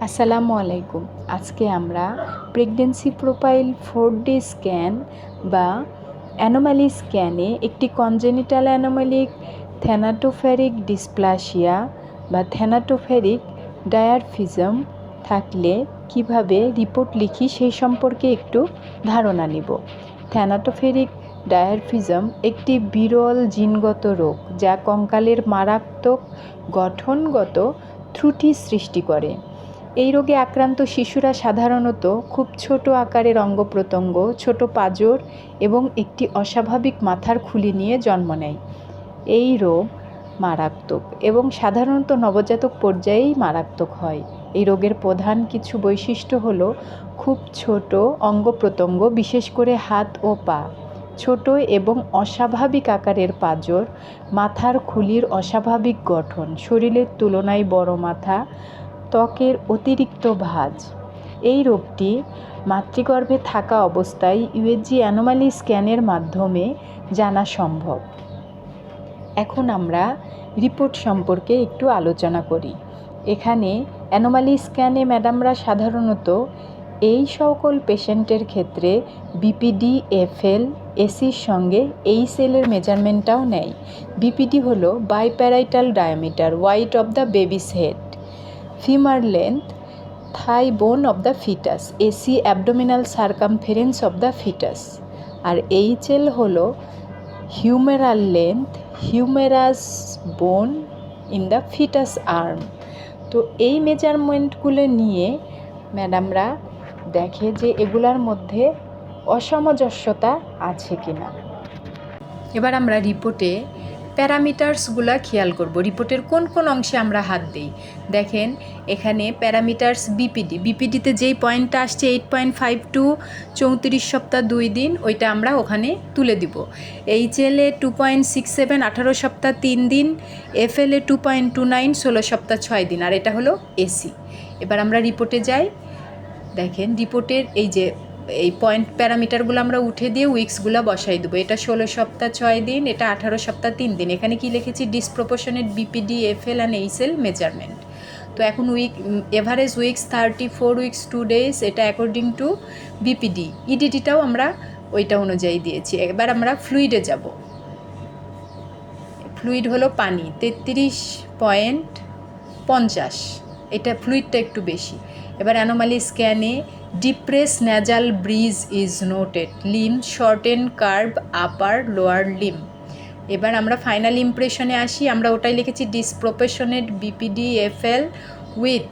আসসালামু আলাইকুম। আজকে আমরা প্রেগন্যান্সি প্রোফাইল 4D স্ক্যান বা অ্যানোমালি স্ক্যানে একটি কনজেনিটাল অ্যানোমালিক থ্যানাটোফেরিক ডিসপ্লাসিয়া বা থ্যানাটোফেরিক ডায়ারফিজম থাকলে কিভাবে রিপোর্ট লিখি সেই সম্পর্কে একটু ধারণা নিব। থ্যানাটোফেরিক ডায়ারফিজম একটি বিরল জিনগত রোগ যা কঙ্কালের মারাত্মক গঠনগত ত্রুটি সৃষ্টি করে। এই রোগে আক্রান্ত শিশুরা সাধারণত খুব ছোট আকারের অঙ্গপ্রত্যঙ্গ, ছোট পাঁজর এবং একটি অস্বাভাবিক মাথার খুলি নিয়ে জন্ম নেয়। এই রোগ মারাত্মক এবং সাধারণত নবজাতক পর্যায়েই মারাত্মক হয়। এই রোগের প্রধান কিছু বৈশিষ্ট্য হল খুব ছোট অঙ্গপ্রত্যঙ্গ, বিশেষ করে হাত ও পা, ছোট এবং অস্বাভাবিক আকারের পাঁজর, মাথার খুলির অস্বাভাবিক গঠন, শরীরের তুলনায় বড় মাথা, ত্বকের অতিরিক্ত ভাঁজ। এই রোগটি মাতৃগর্ভে থাকা অবস্থায় ইউএসজি অ্যানোমালি স্ক্যানের মাধ্যমে জানা সম্ভব। এখন আমরা রিপোর্ট সম্পর্কে একটু আলোচনা করি। এখানে অ্যানোমালি স্ক্যানে ম্যাডামরা সাধারণত এই সকল পেশেন্টের ক্ষেত্রে বিপিডি, এফএল, এসির সঙ্গে এই সেলের মেজারমেন্টটাও নেয়। বিপিডি হলো biparietal diameter, wide of the baby's head, femur length, thigh bone of the fetus, AC abdominal circumference of the fetus, আর HL হলো humeral length, humerus bone in the fetus arm। তো এই মেজারমেন্টগুলো নিয়ে ম্যাডামরা দেখে যে এগুলার মধ্যে অসামঞ্জস্যতা আছে কিনা। এবার আমরা রিপোর্টে প্যারামিটার্সগুলো খেয়াল করব। রিপোর্টের কোন কোন অংশে আমরা হাত দিই দেখেন। এখানে প্যারামিটার্স বিপিডিতে যেই পয়েন্টটা আসছে 8.52, 34 সপ্তাহ 2 দিন, ওইটা আমরা ওখানে তুলে দিব। HL-এ 2.67, 18 সপ্তাহ 3 দিন, FL-এ 2.29, 16 সপ্তাহ 6 দিন, আর এটা হলো এসি। এবার আমরা রিপোর্টে যাই। দেখেন রিপোর্টের এই পয়েন্ট প্যারামিটারগুলো আমরা উঠে দিয়ে উইক্সগুলো বসাই দেবো। এটা 16 সপ্তাহ 6 দিন, এটা 18 সপ্তাহ 3 দিন। এখানে কি লিখেছি? Disproportionate BPD, FL and HL measurement. তো এখন এভারেজ উইক্স 34 উইক্স 2 ডেজ, এটা অ্যাকর্ডিং টু বিপিডি। ইডিটিটাও আমরা ওইটা অনুযায়ী দিয়েছি। এবার আমরা ফ্লুইডে যাব। ফ্লুইড হলো পানি, 33.50, এটা ফ্লুইডটা একটু বেশি। এবার অ্যানোমালি স্ক্যানে depress nasal bridge is noted, limb shorten curve upper lower limb. এবার আমরা ফাইনাল ইমপ্রেশনে আসি। আমরা ওটাই লিখেছি ডিসপ্রপোর্শনেট বিপিডি, এফএল উইথ